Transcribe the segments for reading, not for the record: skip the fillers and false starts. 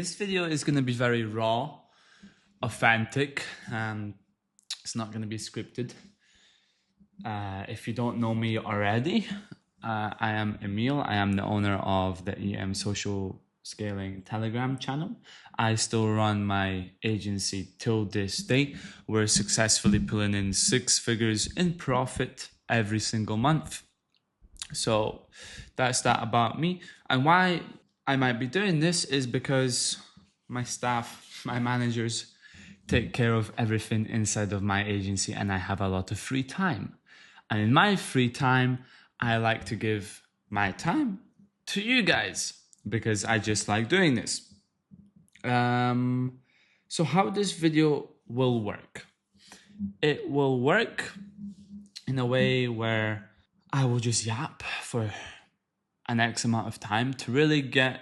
This video is going to be very raw, authentic. It's not going to be scripted. If you don't know me already, I am Emil. I am the owner of the EM Social Scaling Telegram channel. I still run my agency till this day. We're successfully pulling in 6 figures in profit every single month. So that's that about me. And why I might be doing this is because my staff, my managers take care of everything inside of my agency and I have a lot of free time. And in my free time, I like to give my time to you guys because I just like doing this. So how this video will work? It will work in a way where I will just yap for an X amount of time to really get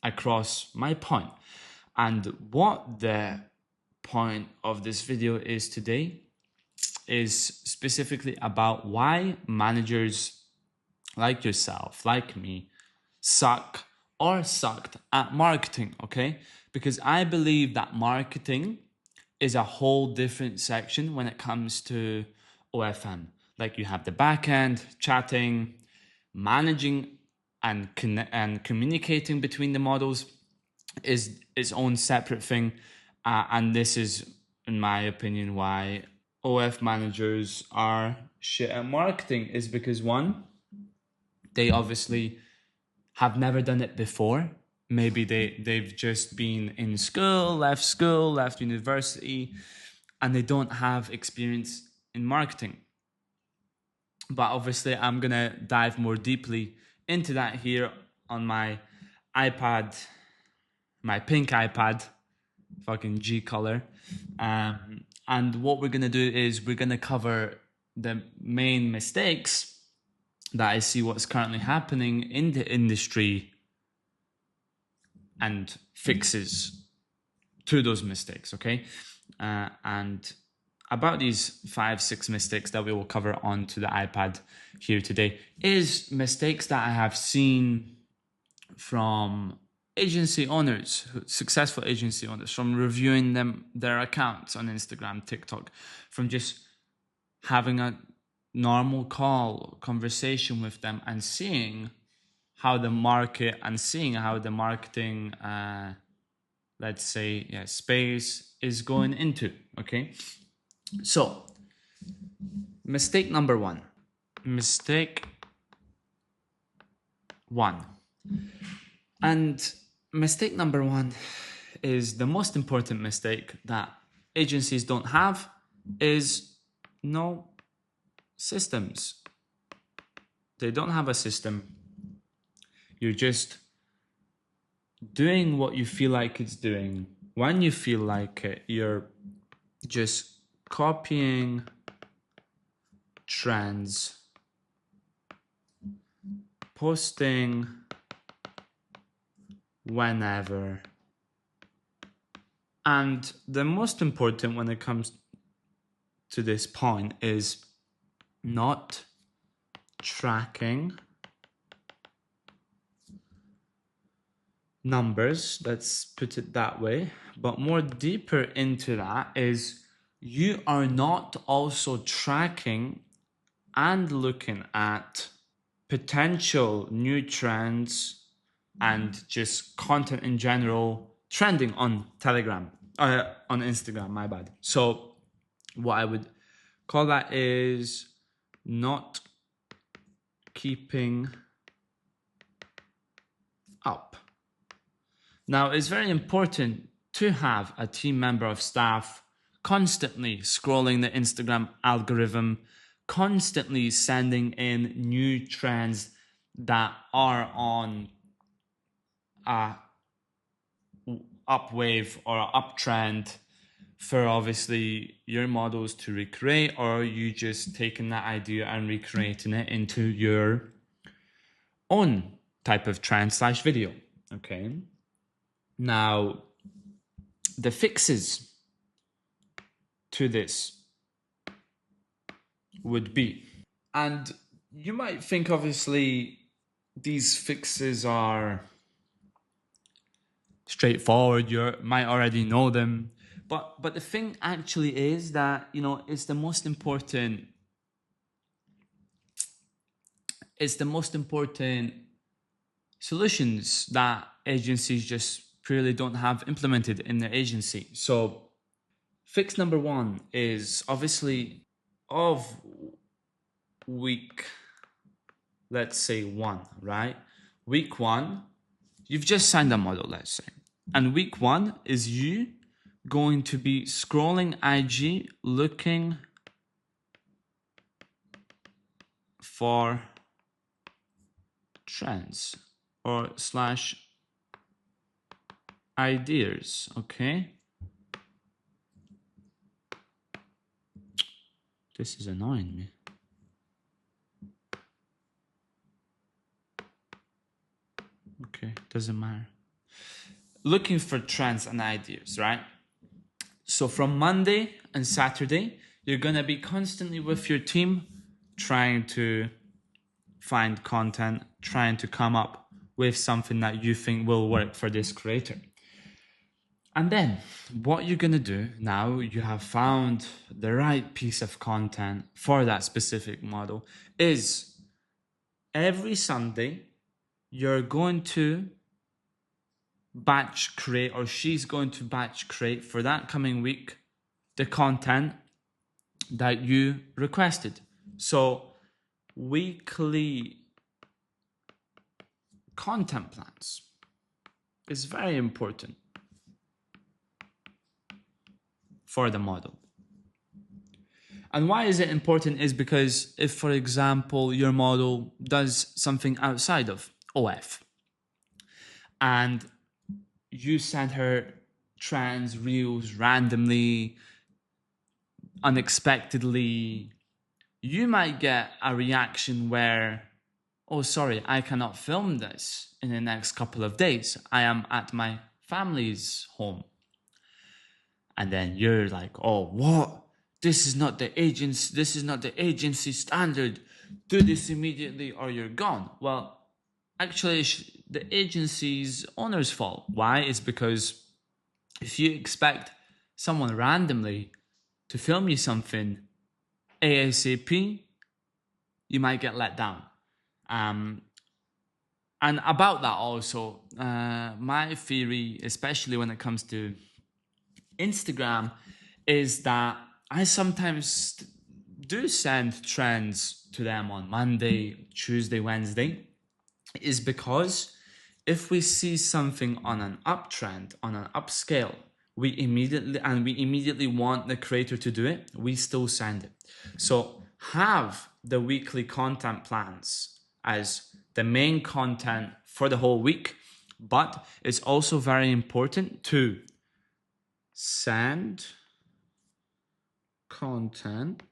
across my point. And what the point of this video is today is specifically about why managers like yourself, like me, suck or sucked at marketing, okay? Because I believe that marketing is a whole different section when it comes to OFM. Like you have the back end, chatting, managing and communicating between the models is its own separate thing. And this is, in my opinion, why OF managers are shit at marketing, is because one, they obviously have never done it before. Maybe they've just been in school, left university, and they don't have experience in marketing. But obviously, I'm going to dive more deeply into that here on my iPad, my pink iPad, fucking G color. And what we're going to do is we're going to cover the main mistakes that I see what's currently happening in the industry and fixes to those mistakes, okay? And about these 5-6 mistakes that we will cover onto the iPad here today is mistakes that I have seen from agency owners, successful agency owners, from reviewing their accounts on Instagram, TikTok, from just having a normal conversation with them and seeing how the market and seeing how the marketing, let's say, space is going into, okay? So, mistake number one. And mistake number one is the most important mistake that agencies don't have is no systems. They don't have a system. You're just doing what you feel like it's doing. When you feel like it, you're just copying trends, posting whenever. And the most important when it comes to this point is not tracking numbers, let's put it that way. But more deeper into that is you are not also tracking and looking at potential new trends and just content in general trending on Telegram, on Instagram, my bad. So what I would call that is not keeping up. Now, it's very important to have a team member of staff constantly scrolling the Instagram algorithm, constantly sending in new trends that are on a upwave or an uptrend for obviously your models to recreate, or you just taking that idea and recreating it into your own type of trend / video, okay? Now, the fixes to this would be, and you might think obviously these fixes are straightforward. You might already know them. But the thing actually is that, you know, it's the most important solutions that agencies just purely don't have implemented in their agency. So fix number one is obviously of week, let's say 1, right? Week 1, you've just signed a model, let's say. And week 1 is you going to be scrolling IG looking for trends or slash ideas, okay? This is annoying me. Okay, doesn't matter. Looking for trends and ideas, right? So from Monday and Saturday, you're gonna be constantly with your team trying to find content, trying to come up with something that you think will work for this creator. And then what you're gonna do now, you have found the right piece of content for that specific model, is every Sunday you're going to batch create, or she's going to batch create for that coming week the content that you requested. So weekly content plans is very important for the model. And why is it important is because if, for example, your model does something outside of OF and you send her trends, reels randomly, unexpectedly, you might get a reaction where, oh, sorry, I cannot film this in the next couple of days. I am at my family's home. And then you're like, oh, what? This is not the agency standard. Do this immediately or you're gone. Well, actually, the agency's owner's fault. Why? It's because if you expect someone randomly to film you something ASAP, you might get let down. And about that also, my theory, especially when it comes to Instagram, is that I sometimes do send trends to them on Monday, Tuesday, Wednesday, is because if we see something on an uptrend, on an upscale, we immediately want the creator to do it, we still send it. So have the weekly content plans as the main content for the whole week, but it's also very important to send content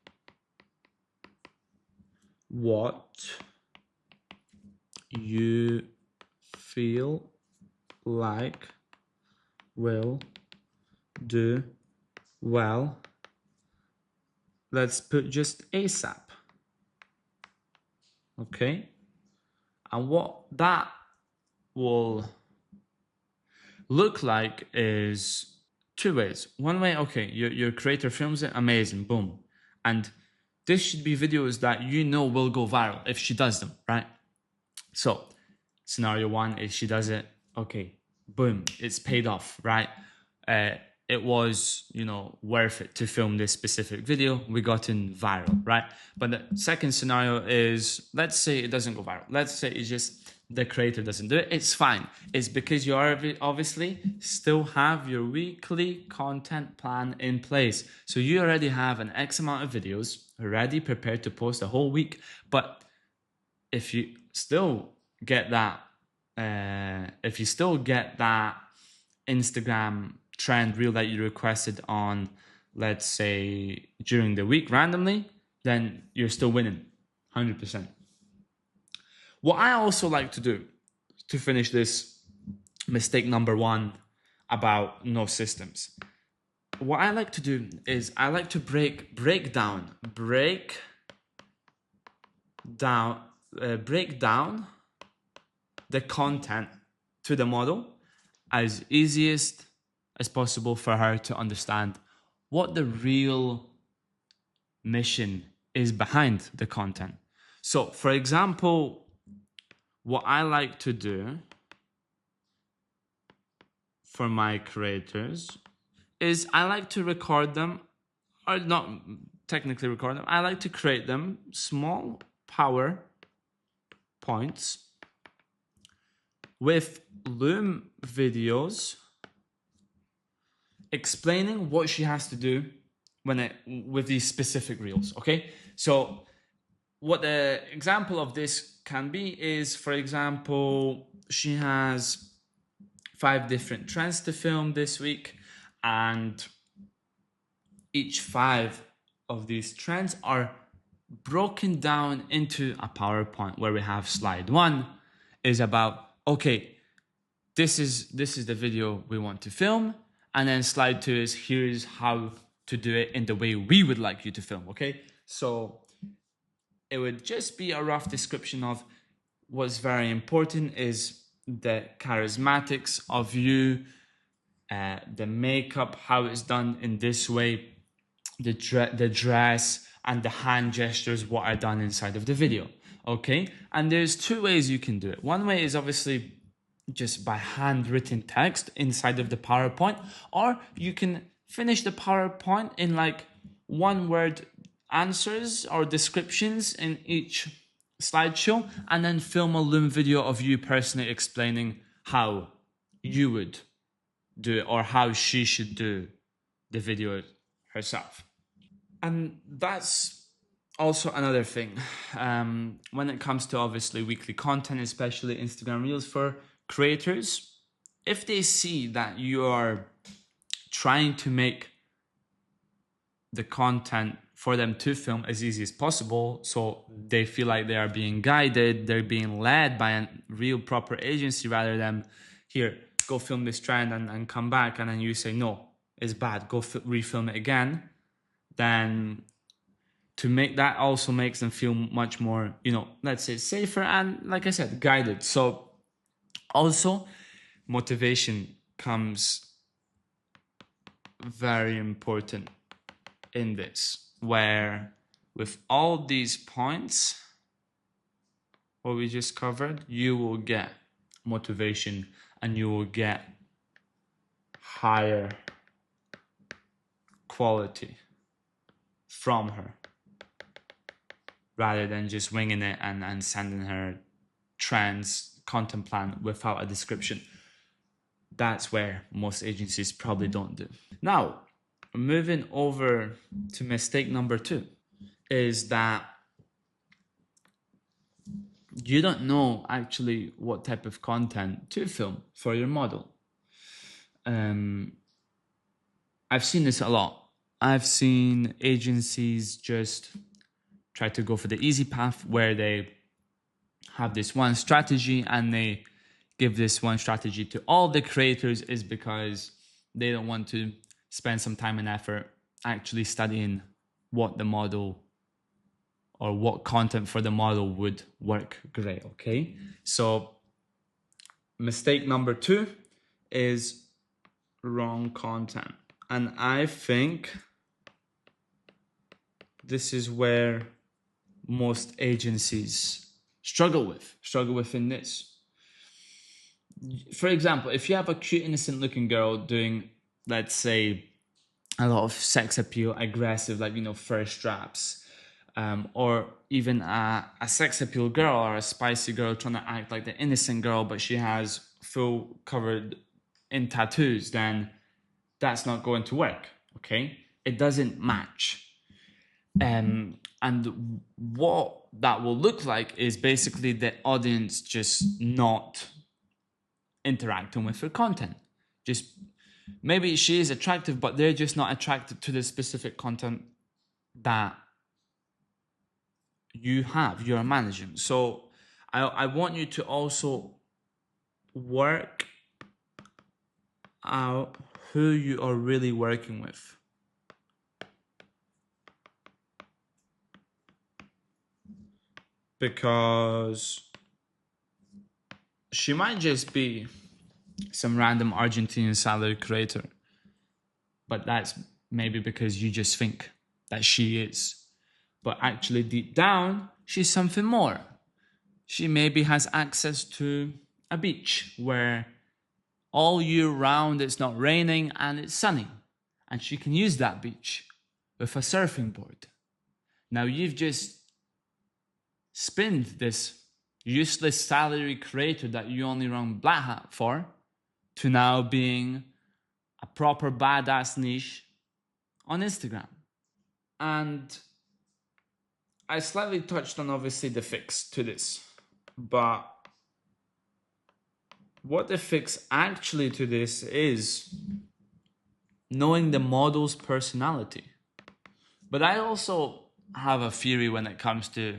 what you feel like will do well. Let's put just ASAP. Okay? And what that will look like is 2 ways. One way, okay, your creator films it, amazing, boom. And this should be videos that you know will go viral if she does them, right? So scenario 1 is she does it, okay, boom, it's paid off, right? It was, worth it to film this specific video. We got in viral, right? But the second scenario is, let's say it doesn't go viral. Let's say it's just the creator doesn't do it. It's fine. It's because you obviously still have your weekly content plan in place. So you already have an X amount of videos already prepared to post a whole week. But if you still get that, Instagram trend reel that you requested on, let's say, during the week randomly, then you're still winning 100%. What I also like to do to finish this mistake number 1 about no systems, what I like to do is I like to break down the content to the model as easiest as possible for her to understand what the real mission is behind the content. So, for example, what I like to do for my creators is I like to record them, or not technically record them, I like to create them small power points with Loom videos explaining what she has to do with these specific reels. Okay, so what the example of this can be is, for example, she has 5 different trends to film this week, and each 5 of these trends are broken down into a PowerPoint where we have slide 1 is about, okay, this is the video we want to film, and then slide 2 is here's how to do it in the way we would like you to film. Okay, so it would just be a rough description of what's very important is the charismatics of you, the makeup, how it's done in this way, the dress and the hand gestures, what are done inside of the video. Okay, and there's 2 ways you can do it. One way is obviously just by handwritten text inside of the PowerPoint, or you can finish the PowerPoint in like 1-word answers or descriptions in each slideshow, and then film a Loom video of you personally explaining how you would do it or how she should do the video herself. And that's also another thing when it comes to obviously weekly content, especially Instagram Reels for creators. If they see that you are trying to make the content for them to film as easy as possible, so they feel like they are being guided, they're being led by a real proper agency rather than, here, go film this trend and come back, and then you say, no, it's bad, go refilm it again, then to make that also makes them feel much more, let's say safer and, like I said, guided. So also motivation comes very important in this, where with all these points, what we just covered, you will get motivation and you will get higher quality from her, rather than just winging it and sending her trends content plan without a description. That's where most agencies probably don't do. Now, moving over to mistake number 2 is that you don't know actually what type of content to film for your model. I've seen this a lot. I've seen agencies just try to go for the easy path where they have this one strategy and they give this one strategy to all the creators, is because they don't want to spend some time and effort actually studying what the model or what content for the model would work great. Okay, so mistake number 2 is wrong content, and I think this is where most agencies struggle with in this. For example, if you have a cute, innocent looking girl doing, let's say, a lot of sex appeal, aggressive, like, fur straps, or even a sex appeal girl or a spicy girl trying to act like the innocent girl, but she has full covered in tattoos, then that's not going to work. Okay, it doesn't match. And what that will look like is basically the audience just not interacting with her content. Just maybe she is attractive, but they're just not attracted to the specific content that you're managing. So I want you to also work out who you are really working with. Because she might just be some random Argentinian salary creator. But that's maybe because you just think that she is. But actually, deep down, she's something more. She maybe has access to a beach where all year round it's not raining and it's sunny. And she can use that beach with a surfing board. Now you've just spinned this useless salary creator that you only run blackhat for to now being a proper badass niche on Instagram. And I slightly touched on obviously the fix to this, but what the fix actually to this is knowing the model's personality. But I also have a theory when it comes to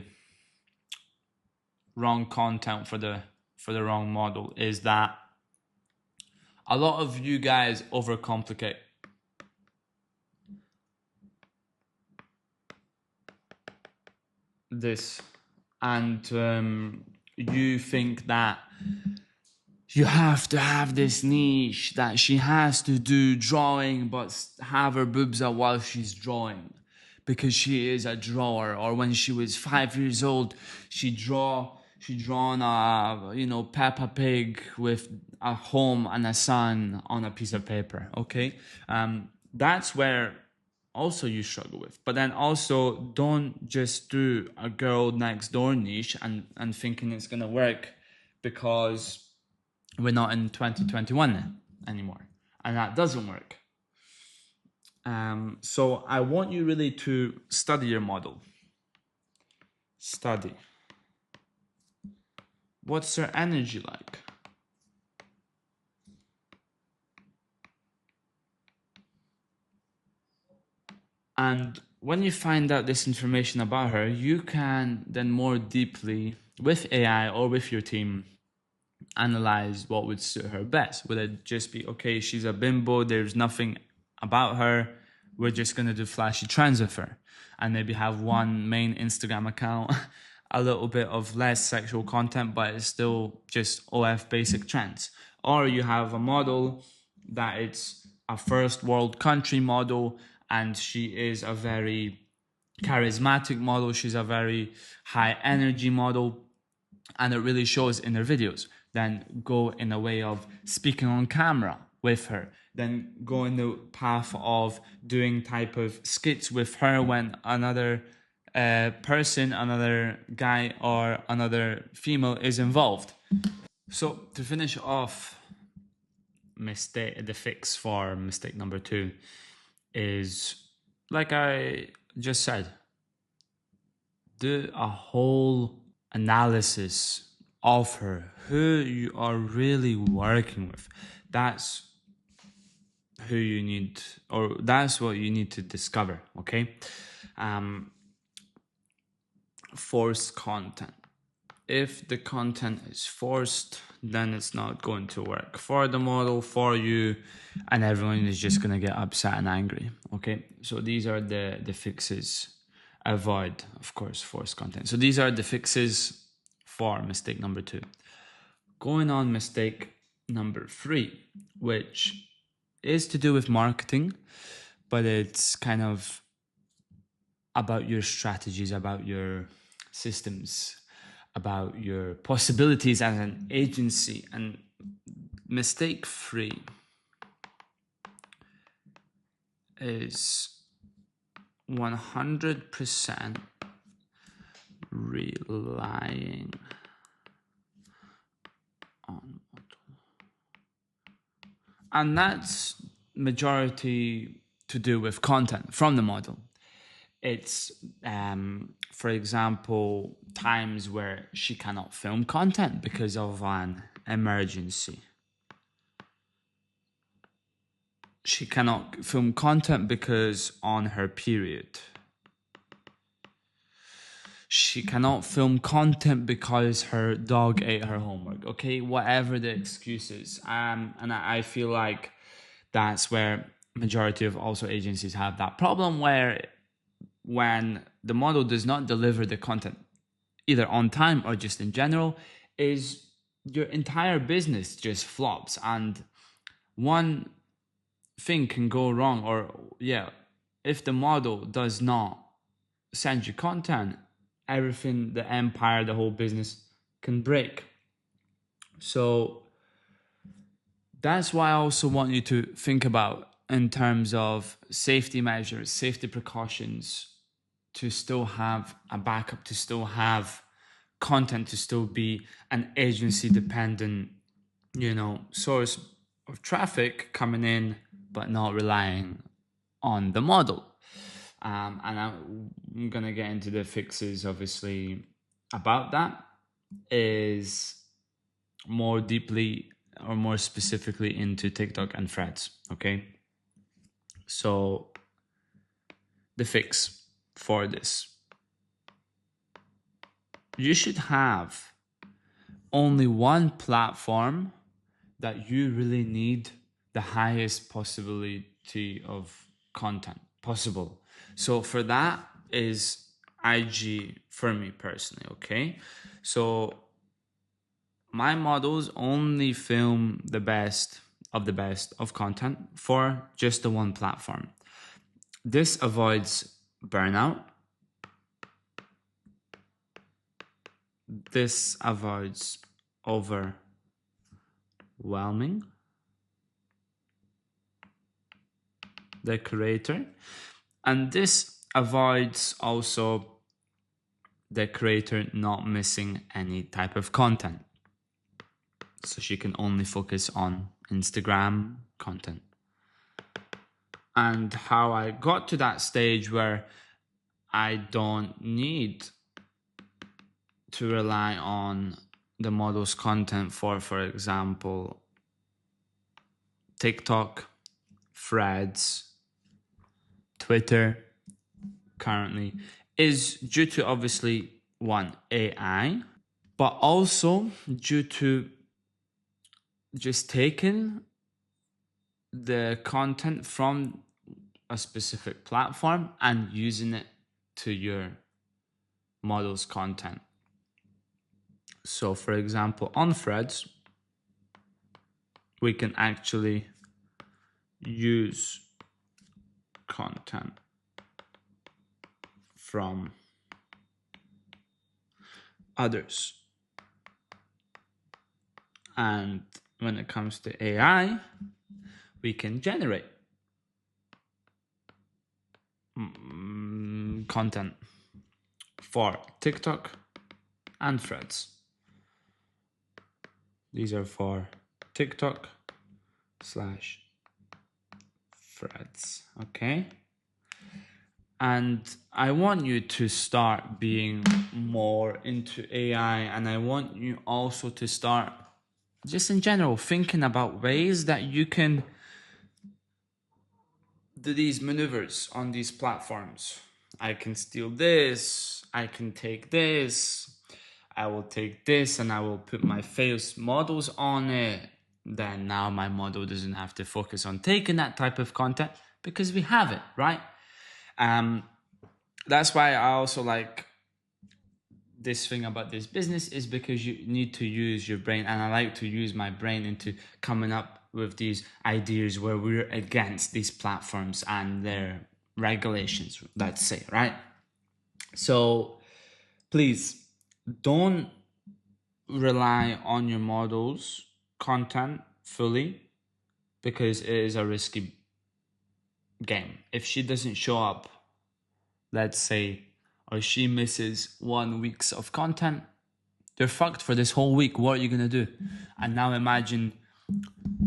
wrong content for the wrong model, is that a lot of you guys overcomplicate. This, and you think that you have to have this niche, that she has to do drawing but have her boobs out while she's drawing because she is a drawer, or when she was 5 years old she drawn a Peppa Pig with a home and a sun on a piece of paper. Okay, that's where also you struggle with. But then also don't just do a girl next door niche and thinking it's gonna work, because we're not in 2021 anymore, and that doesn't work. So I want you really to study your model. Study. What's her energy like? And when you find out this information about her, you can then more deeply, with AI or with your team, analyze what would suit her best. Would it just be, okay, she's a bimbo, there's nothing about her, we're just going to do flashy trends with her, and maybe have one main Instagram account, a little bit of less sexual content, but it's still just OF basic trends. Or you have a model that it's a first world country model, and she is a very charismatic model, she's a very high energy model, and it really shows in her videos. Then go in a way of speaking on camera with her. Then go in the path of doing type of skits with her when another person, another guy or another female is involved. So to finish off, the fix for mistake number 2 is, like I just said, do a whole analysis of her, who you are really working with. That's who you need, or that's what you need to discover. Okay. Forced content. If the content is forced, then it's not going to work for the model, for you, and everyone is just going to get upset and angry. Okay, so these are the fixes. Avoid, of course, forced content. So these are the fixes for mistake number 2. Going on mistake number 3, which is to do with marketing, but it's kind of about your strategies, about your systems, about your possibilities as an agency. And mistake 3 is 100% relying on model. And that's majority to do with content from the model. It's, for example, times where she cannot film content because of an emergency. She cannot film content because on her period. She cannot film content because her dog ate her homework. Okay, whatever the excuses. And I feel like that's where majority of also agencies have that problem, where when the model does not deliver the content either on time or just in general, is your entire business just flops, and one thing can go wrong, or if the model does not send you content, everything, the empire, the whole business can break. So that's why I also want you to think about in terms of safety measures, safety precautions, to still have a backup, to still have content, to still be an agency dependent, source of traffic coming in, but not relying on the model. And I'm gonna get into the fixes, obviously, about that, is more deeply or more specifically into TikTok and Threads. Okay, so the fix for this: you should have only one platform that you really need the highest possibility of content possible. So for that is IG for me personally, okay? So my models only film the best of content for just the one platform. This avoids burnout. This avoids overwhelming the creator. And this avoids also the creator not missing any type of content. So she can only focus on Instagram content. And how I got to that stage where I don't need to rely on the model's content for example, TikTok, Threads, Twitter currently, is due to obviously one, AI, but also due to just taking the content from a specific platform and using it to your model's content. So for example, on Threads, we can actually use content from others. And when it comes to AI, we can generate content for TikTok and Threads. These are for TikTok /Threads, okay? And I want you to start being more into AI, and I want you also to start just in general thinking about ways that you can do these maneuvers on these platforms. I can steal this, I can take this, I will take this and I will put my face models on it. Then now my model doesn't have to focus on taking that type of content because we have it, right? That's why I also like this thing about this business, is because you need to use your brain, and I like to use my brain into coming up with these ideas where we're against these platforms and their regulations, let's say, right? So please don't rely on your model's content fully, because it is a risky game. If she doesn't show up, let's say, or she misses 1 week of content, you're fucked for this whole week. What are you gonna do? And now imagine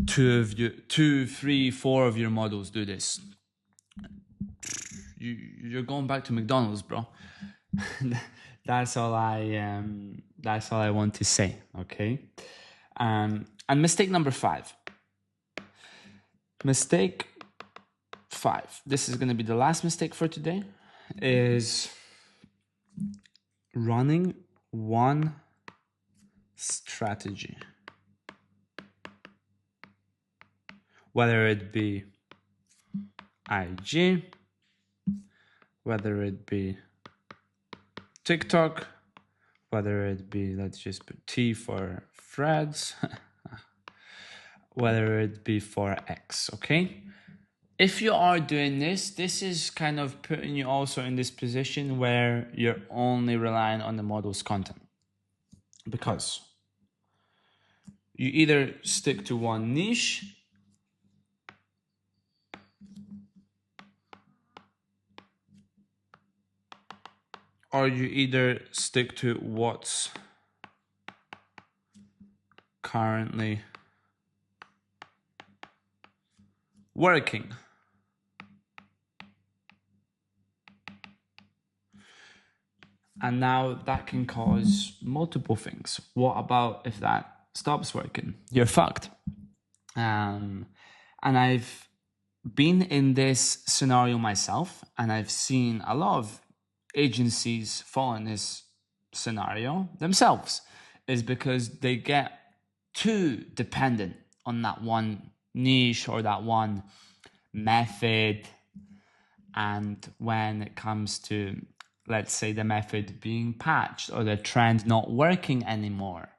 2, 3, 4 of your models do this. You're going back to McDonald's, bro. That's all I want to say. Okay. And mistake number 5. Mistake 5. This is gonna be the last mistake for today. Is running one strategy, whether it be IG, whether it be TikTok, whether it be, let's just put T for threads, whether it be for X, okay? If you are doing this, this is kind of putting you also in this position where you're only relying on the model's content. Because you either stick to one niche or you either stick to what's currently working. And now that can cause multiple things. What about if that stops working? You're fucked. And I've been in this scenario myself, and I've seen a lot of agencies fall in this scenario themselves, is because they get too dependent on that one niche or that one method. And when it comes to, let's say, the method being patched or the trend not working anymore,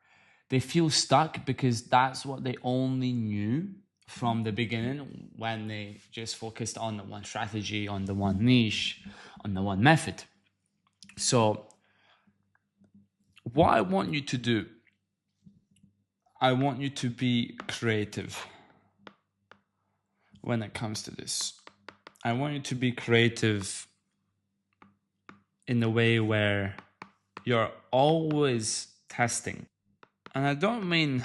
they feel stuck because that's what they only knew from the beginning when they just focused on the one strategy, on the one niche, on the one method. So what I want you to do, I want you to be creative when it comes to this. I want you to be creative in a way where you're always testing. And I don't mean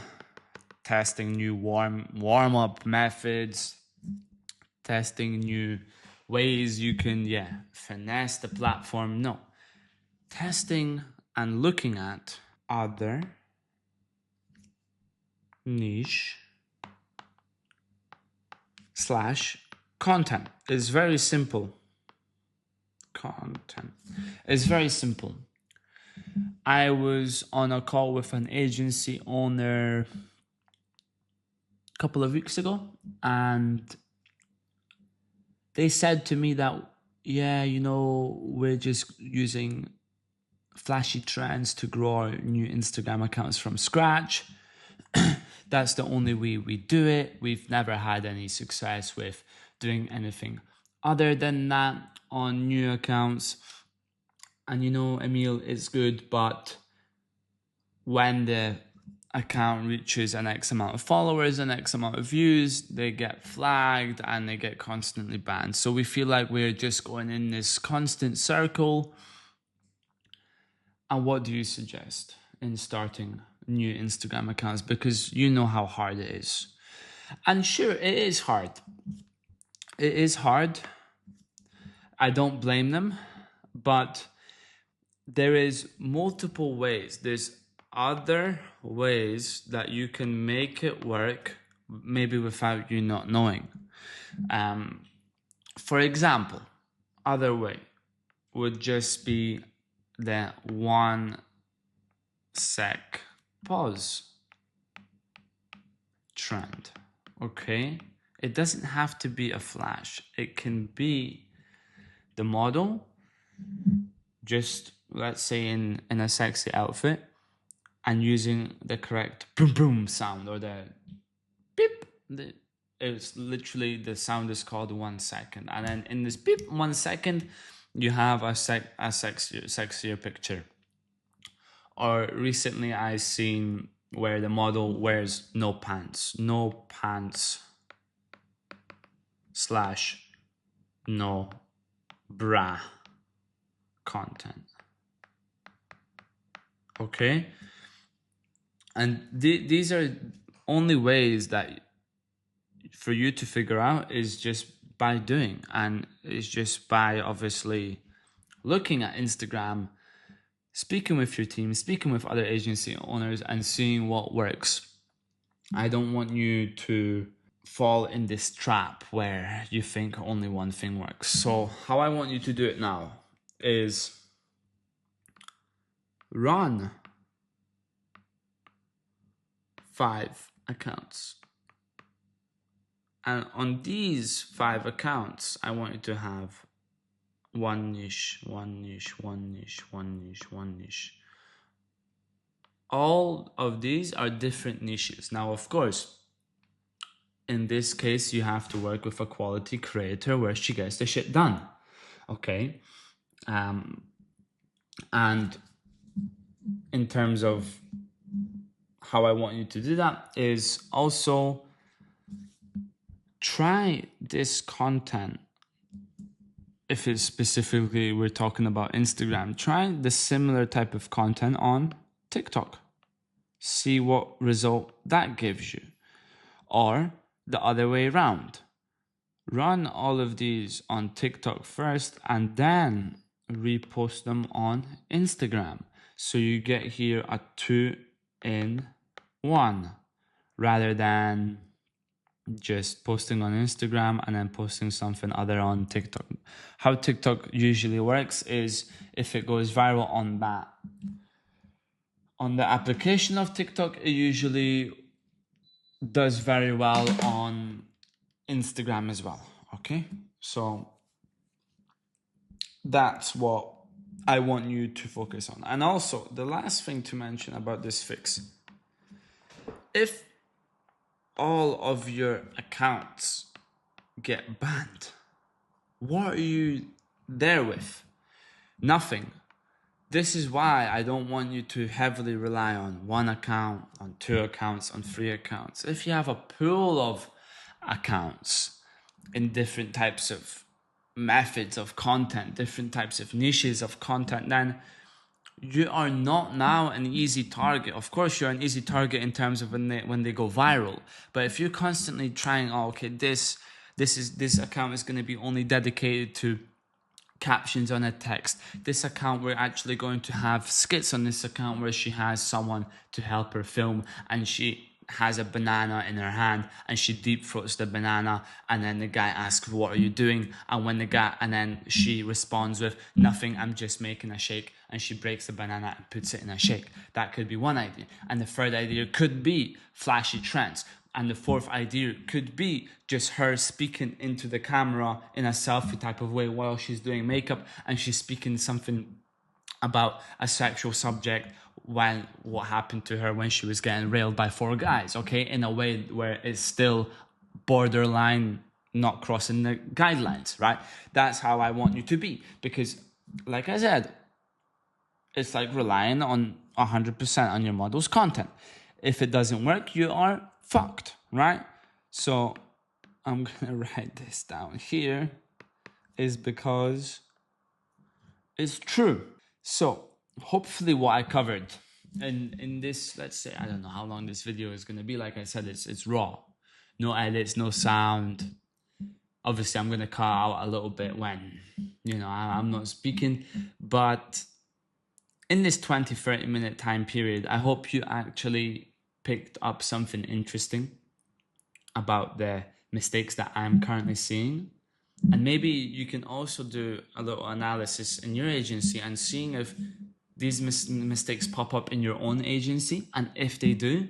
testing new warm-up methods, testing new ways you can, finesse the platform. No. Testing and looking at other niche / content. It's very simple. Content. It's very simple. I was on a call with an agency owner a couple of weeks ago, and they said to me that, we're just using flashy trends to grow our new Instagram accounts from scratch. That's the only way we do it. We've never had any success with doing anything other than that on new accounts. And Emil, is good, but when the account reaches an X amount of followers, an X amount of views, they get flagged and they get constantly banned. So we feel like we're just going in this constant circle. And what do you suggest in starting new Instagram accounts? Because you know how hard it is. And sure, it is hard. It is hard. I don't blame them, but there is multiple ways. There's other ways that you can make it work, maybe without you not knowing. For example, other way would just be the 1 sec pause trend. Okay, it doesn't have to be a flash. It can be the model just, let's say, in a sexy outfit and using the correct boom boom sound or the beep. It's literally, the sound is called 1 second, and then in this beep 1 second you have a sexier picture. Or recently I seen where the model wears no pants / no bra content. Okay, and these are only ways that for you to figure out is just by doing, and it's just by obviously looking at Instagram, speaking with your team, speaking with other agency owners, and seeing what works. I don't want you to fall in this trap where you think only one thing works. So how I want you to do it now is run 5 accounts. And on these 5 accounts, I want you to have one niche, all of these are different niches. Now, of course, in this case, you have to work with a quality creator where she gets the shit done. Okay. And in terms of how I want you to do that is also try this content. If it's specifically we're talking about Instagram, try the similar type of content on TikTok. See what result that gives you. Or the other way around. Run all of these on TikTok first and then repost them on Instagram. So you get here a 2-in-1 rather than just posting on Instagram and then posting something other on TikTok. How TikTok usually works is if it goes viral on the application of TikTok, it usually does very well on Instagram as well. Okay, so that's what I want you to focus on. And also, the last thing to mention about this fix, if all of your accounts get banned, what are you there with? Nothing. This is why I don't want you to heavily rely on one account, on 2 accounts, on 3 accounts. If you have a pool of accounts in different types of methods of content, different types of niches of content, then you are not now an easy target. Of course, you're an easy target in terms of when they go viral. But if you're constantly trying, this account is going to be only dedicated to captions on a text. This account, we're actually going to have skits on this account where she has someone to help her film and she has a banana in her hand and she deep throats the banana and then the guy asks, what are you doing? And then she responds with, nothing, I'm just making a shake, and she breaks the banana and puts it in a shake. That could be one idea. And the third idea could be flashy trends. And the fourth idea could be just her speaking into the camera in a selfie type of way while she's doing makeup and she's speaking something about a sexual subject, when what happened to her when she was getting railed by 4 guys, okay, in a way where it's still borderline not crossing the guidelines, right? That's how I want you to be, because like I said, it's like relying on 100% on your model's content. If it doesn't work, you are fucked, right? So I'm gonna write this down here is because it's true. So hopefully what I covered in this, let's say, I don't know how long this video is going to be. Like I said, it's raw, no edits, no sound. Obviously I'm going to cut out a little bit when I'm not speaking, but in this 20-30 minute time period, I hope you actually picked up something interesting about the mistakes that I'm currently seeing. And maybe you can also do a little analysis in your agency and seeing if these mistakes pop up in your own agency. And if they do,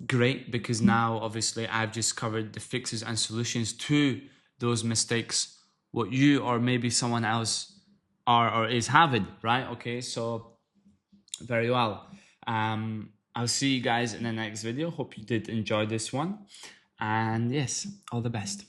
great, because now obviously I've just covered the fixes and solutions to those mistakes, what you or maybe someone else are or is having, right? Okay, so very well. I'll see you guys in the next video. Hope you did enjoy this one. And yes, all the best.